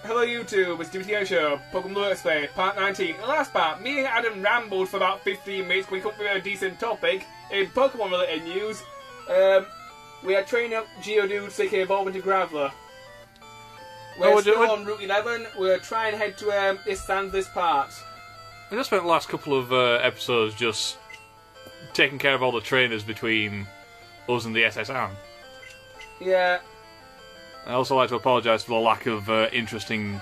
Hello YouTube, it's Dbtgamer Show, Pokemon Blue Let's Play, part 19. In the last part, me and Adam rambled for about 15 minutes, we couldn't figure out a decent topic in Pokemon related news. We are training up Geodude so he can evolve into Graveler. We're still on Route 11, we're trying to head to this part. I just spent the last couple of episodes just taking care of all the trainers between us and the SSN. Yeah. I also like to apologise for the lack of interesting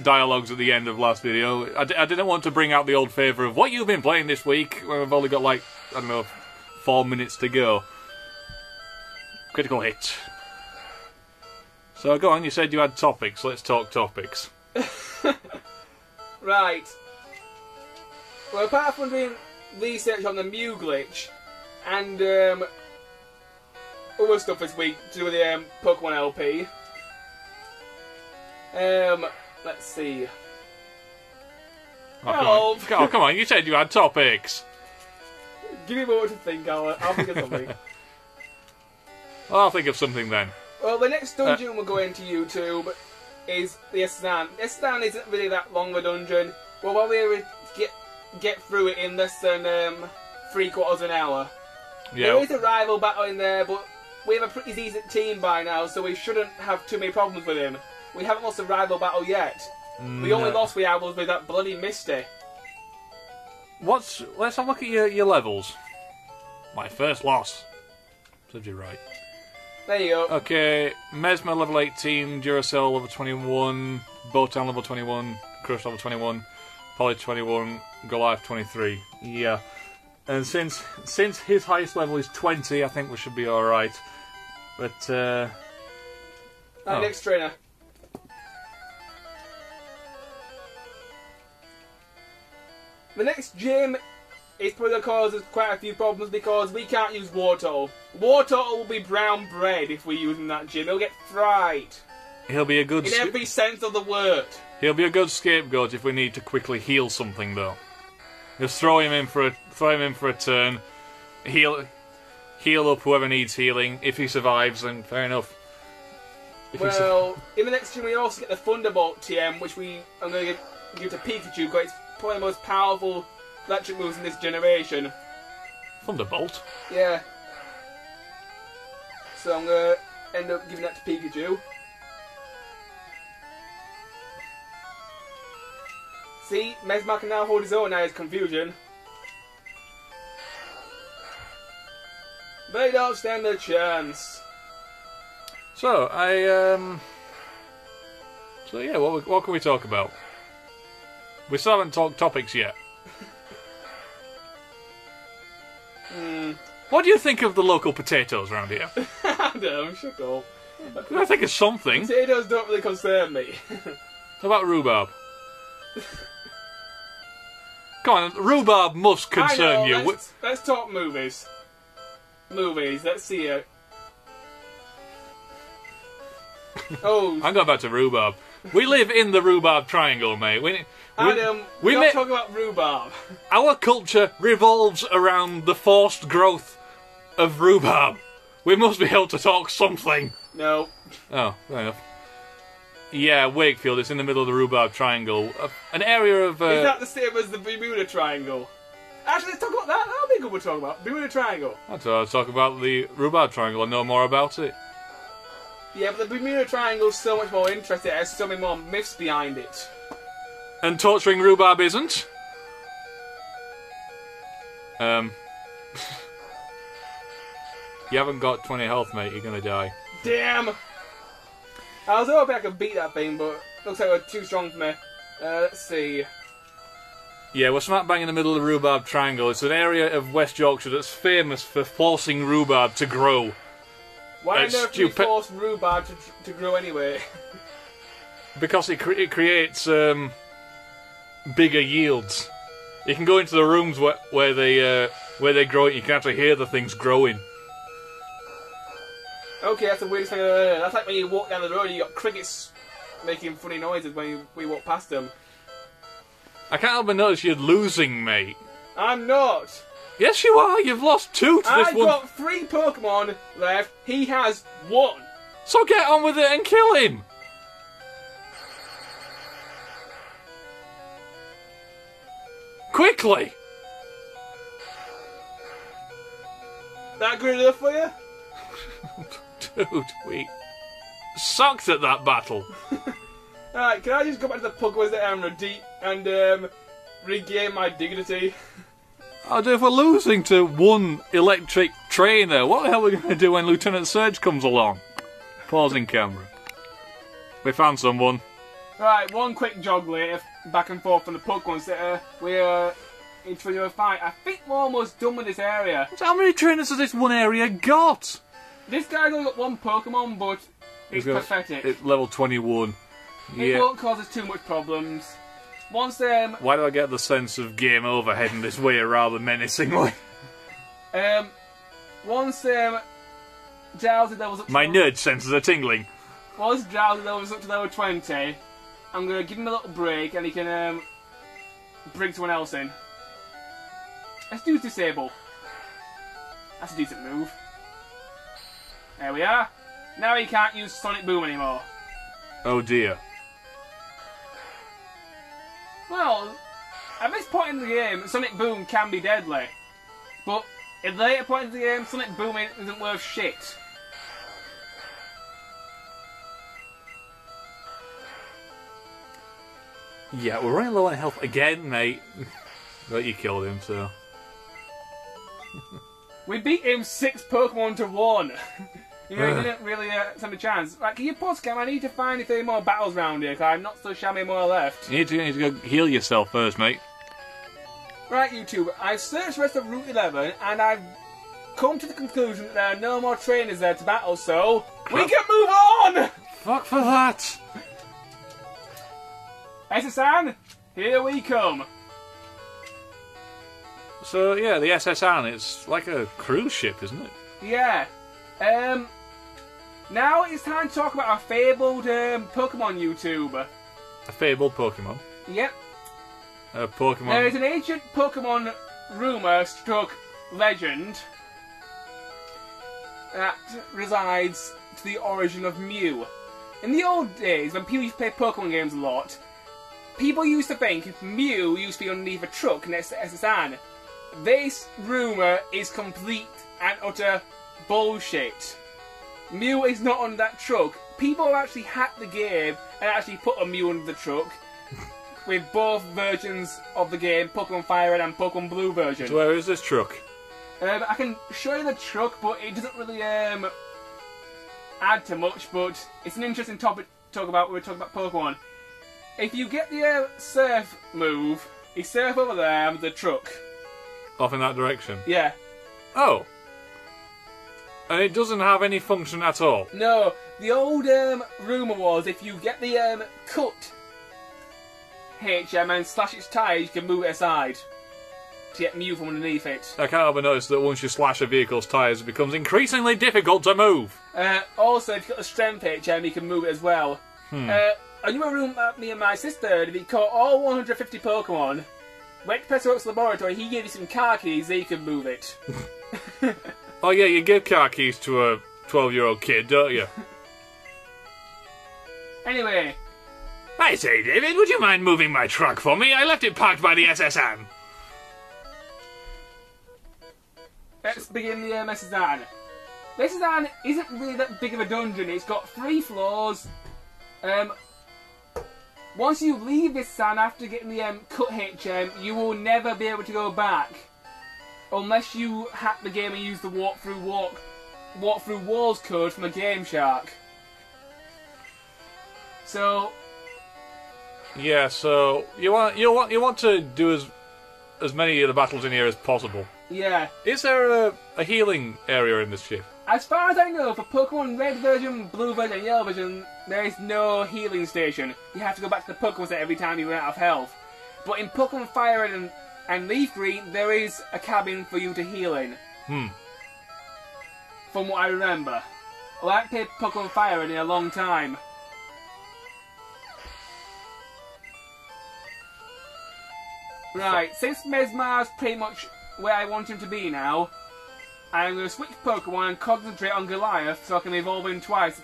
dialogues at the end of last video. I didn't want to bring out the old favour of what you've been playing this week, when we've only got like, I don't know, 4 minutes to go. Critical hit. So go on, you said you had topics, let's talk topics. Right. Well, apart from doing research on the Mew glitch, and other stuff this week to do with the Pokemon LP. Let's see. Oh, come on, you said you had topics. Give me a moment to think, I'll think of something. Well, I'll think of something then. Well, the next dungeon we're going to YouTube is the Estan. Estan isn't really that long of a dungeon. We'll probably able to get through it in less than 3/4 of an hour. Yeah. There is a rival battle in there, but we have a pretty decent team by now, so we shouldn't have too many problems with him. We haven't lost a rival battle yet. The only loss we had was with that bloody Misty. Let's have a look at your levels. My first loss. Said you right. There you go. Okay, Mesmer level 18, Duracell level 21, Botan level 21, Crush level 21, Poly 21, Goliath 23. Yeah. And since his highest level is 20, I think we should be alright. But, next trainer. The next gym is probably going to cause us quite a few problems because we can't use Wartortle. Wartortle will be brown bread if we use him in that gym. He'll get fried. He'll be a good... In every sense of the word. He'll be a good scapegoat if we need to quickly heal something, though. Just throw him in for a turn, heal up whoever needs healing. If he survives, then fair enough. Well, in the next gym we also get the Thunderbolt TM, which I'm going to give to Pikachu because it's probably the most powerful electric moves in this generation. Thunderbolt? Yeah. So I'm going to end up giving that to Pikachu. See, Mesmer can now hold his own now, his confusion. They don't stand a chance. So, So yeah, what can we talk about? We still haven't talked topics yet. What do you think of the local potatoes around here? I don't know, shut up. I think it's something. Potatoes don't really concern me. What about rhubarb? Come on, rhubarb must concern you. Let's talk movies. Movies, let's see it. Oh. I'm going back to rhubarb. We live in the rhubarb triangle, mate. We're not talking about rhubarb. Our culture revolves around the forced growth of rhubarb. We must be able to talk something. No. Oh, fair enough. Yeah, Wakefield, it's in the middle of the rhubarb triangle. An area of... Is that the same as the Bermuda Triangle? Actually, let's talk about that. That'll be good we're talking about. Bermuda Triangle. I'd talk about the rhubarb triangle and know more about it. Yeah, but the Bermuda Triangle is so much more interesting. There's so many more myths behind it. And torturing rhubarb isn't? You haven't got 20 health, mate. You're gonna die. Damn! I was hoping I could beat that thing, but looks like we're too strong for me. Let's see. Yeah, we're smack bang in the middle of the rhubarb triangle. It's an area of West Yorkshire that's famous for forcing rhubarb to grow. Why on earth do you force rhubarb to grow anyway? Because it creates bigger yields. You can go into the rooms where they grow it. You can actually hear the things growing. Okay, that's the weirdest thing I've ever heard. That's like when you walk down the road and you got crickets making funny noises when we walk past them. I can't help but notice you're losing, mate. I'm not. Yes, you are. You've lost 2 to this one. I've got 3 Pokemon left. He has 1. So get on with it and kill him. quickly! That good enough for you? Dude, we sucked at that battle. Alright, can I just go back to the Pokemon and regain my dignity? Oh, dude, if we're losing to one electric trainer, what the hell are we going to do when Lieutenant Surge comes along? Pausing camera. We found someone. Right, one quick jog later, back and forth from the Pokemon Center. We're into a fight. I think we're almost done with this area. So how many trainers has this one area got? This guy's only got one Pokemon, but it's pathetic. It's level 21. It won't cause us too much problems. Once Why do I get the sense of game over heading this way rather menacingly? Once Drowsy levels up to My nerd senses are tingling. Once Drowsy levels up to level 20, I'm gonna give him a little break and he can bring someone else in. Let's do Disable. That's a decent move. There we are. Now he can't use Sonic Boom anymore. Oh dear. Well, at this point in the game, Sonic Boom can be deadly. But at later points in the game, Sonic Boom isn't worth shit. Yeah, we're running low on health again, mate. But you killed him, so... We beat him 6 Pokemon to 1. You know, he didn't really stand a chance. Right, can you pause, Cam? I need to find if there are more battles around here, because I'm not so shabby more left. You need to go heal yourself first, mate. Right, YouTube, I've searched the rest of Route 11, and I've come to the conclusion that there are no more trainers there to battle, so... We can move on! Fuck for that! SSN, here we come. So, yeah, the SSN, it's like a cruise ship, isn't it? Yeah. Now it's time to talk about our fabled Pokemon YouTuber. A fabled Pokemon? Yep. A Pokemon... There is an ancient Pokemon rumour stroke legend that resides to the origin of Mew. In the old days, when people used to play Pokemon games a lot, people used to think Mew used to be underneath a truck next to SSN. This rumour is complete and utter bullshit. Mew is not on that truck. People have actually hacked the game and actually put a Mew under the truck with both versions of the game, Pokemon Fire Red and Pokemon Blue version. So where is this truck? I can show you the truck, but it doesn't really add to much, but it's an interesting topic to talk about when we're talking about Pokemon. If you get the surf move, you surf over there with the truck. Off in that direction? Yeah. Oh. And it doesn't have any function at all? No. The old rumour was if you get the cut HM and slash its tyres, you can move it aside to get Mew from underneath it. I can't help but notice that once you slash a vehicle's tyres, it becomes increasingly difficult to move. Also, if you've got the strength HM, you can move it as well. I knew a room that me and my sister, if he caught all 150 Pokemon, went to Professor Oak's laboratory, he gave you some car keys, so you can move it. Oh yeah, you give car keys to a 12-year-old kid, don't you? Anyway. I say, David, would you mind moving my truck for me? I left it parked by the SSN. Let's begin the SSN. The SSN isn't really that big of a dungeon. It's got 3 floors. Once you leave this SSN after getting the cut HM, you will never be able to go back. Unless you hack the game and use the walk through walls code from a Game Shark. So yeah, so you want to do as many of the battles in here as possible. Yeah. Is there a healing area in this ship? As far as I know, for Pokemon Red version, Blue version, and Yellow version, there is no healing station. You have to go back to the Pokemon Center every time you run out of health. But in Pokemon Fire Red and Leaf Green, there is a cabin for you to heal in. From what I remember. Well, I haven't played Pokemon Fire Red in a long time. Right, since Mesmar's pretty much where I want him to be now, I'm going to switch Pokemon and concentrate on Goliath so I can evolve him twice.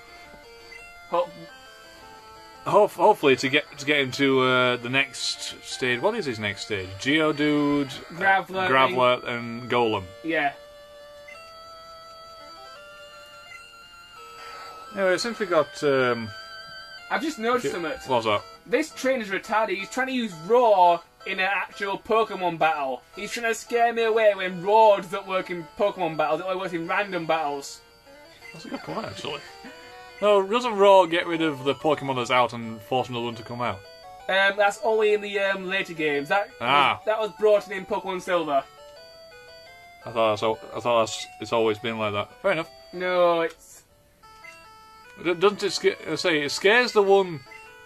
hopefully to get into the next stage. What is his next stage? Geodude, Graveler, and Golem. Yeah. Anyway, since we got... I've just noticed something. What's that? This trainer's retarded. He's trying to use Roar in an actual Pokemon battle. He's trying to scare me away when Roar doesn't work in Pokemon battles. It only works in random battles. That's a good point, actually. No, doesn't Roar get rid of the Pokemon that's out and force another one to come out? That's only in the later games. That was brought in Pokemon Silver. I thought it's always been like that. Fair enough. No, it's... Doesn't it scares the one...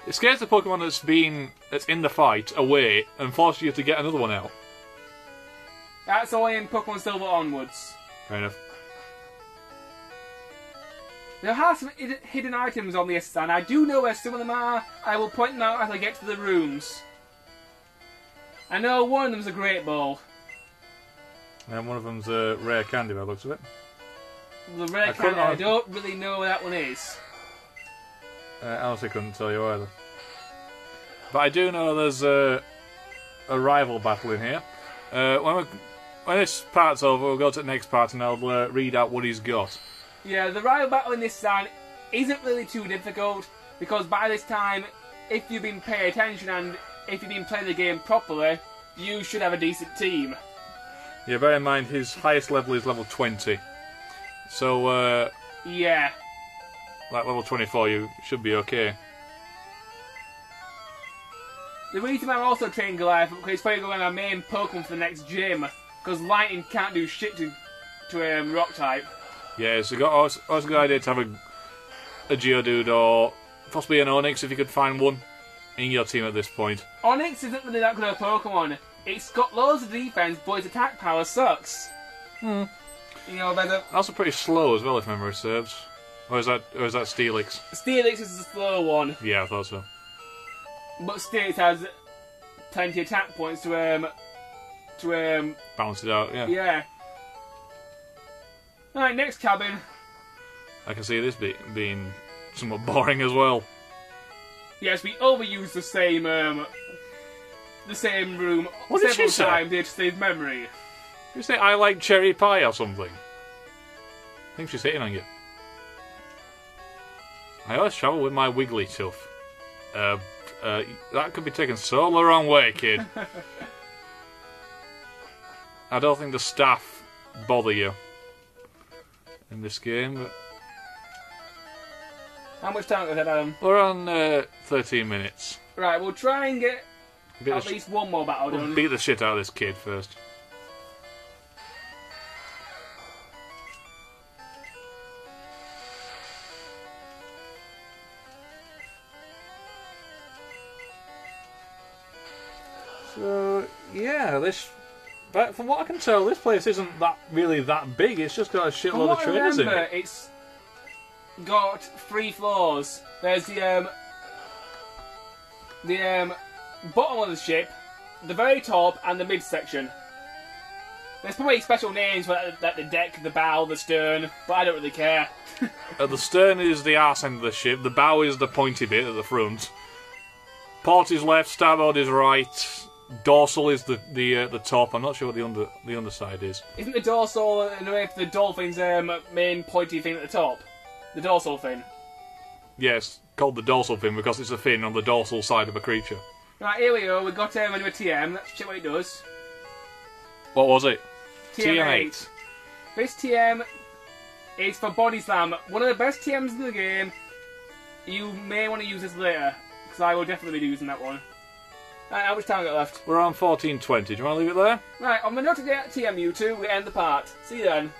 It scares the Pokemon that's in the fight away and forces you to get another one out. That's only in Pokemon Silver onwards. Fair enough. There are some hidden items on this stand. I do know where some of them are. I will point them out as I get to the rooms. I know one of them's a Great Ball. And one of them's a rare candy by the looks of it. The rare candy, I don't really know where that one is. I honestly couldn't tell you either. But I do know there's a rival battle in here. When this part's over, we'll go to the next part and I'll read out what he's got. Yeah, the rival battle in this stand isn't really too difficult, because by this time, if you've been paying attention and if you've been playing the game properly, you should have a decent team. Yeah, bear in mind his highest level is level 20. So, yeah. Like level 24, you should be okay. The reason I'm also training Goliath is because he's probably going to our main Pokemon for the next gym, because Lightning can't do shit to Rock type. Yeah, it's always a good idea to have a Geodude or possibly an Onix if you could find one in your team at this point. Onix isn't really that good of a Pokemon. It's got loads of defense, but its attack power sucks. You know, also pretty slow as well, if memory serves. Or is that Steelix? Steelix is the slow one. Yeah, I thought so. But Steelix has plenty of attack points to balance it out. Yeah. Yeah. Alright, next cabin. I can see this being somewhat boring as well. Yes, we overuse the same room several times here to save memory. Did you say I like cherry pie or something? I think she's hitting on you. I always travel with my Wigglytuff. That could be taken so the wrong way, kid. I don't think the staff bother you in this game, but... How much time have we had, Adam? We're on 13 minutes. Right, we'll try and get at least one more battle done. We'll beat the shit out of this kid first. So, yeah, but from what I can tell, this place isn't really that big. It's just got a shitload of trainers in it. It's got 3 floors. There's the bottom of the ship, the very top, and the midsection. There's probably special names for like the deck, the bow, the stern, but I don't really care. The stern is the arse end of the ship. The bow is the pointy bit at the front. Port is left. Starboard is right. Dorsal is the top. I'm not sure what the underside is. Isn't the dorsal in a way for the dolphin's main pointy thing at the top? The dorsal fin. Yes, called the dorsal fin because it's a fin on the dorsal side of a creature. Right, here we go. We've got a new TM. Let's check what it does. What was it? TM8. This TM is for Body Slam. One of the best TMs in the game. You may want to use this later, because I will definitely be using that one. Right, how much time have we got left? We're on 14:20. Do you want to leave it there? Right, on the note to get TM, you two, we end the part. See you then.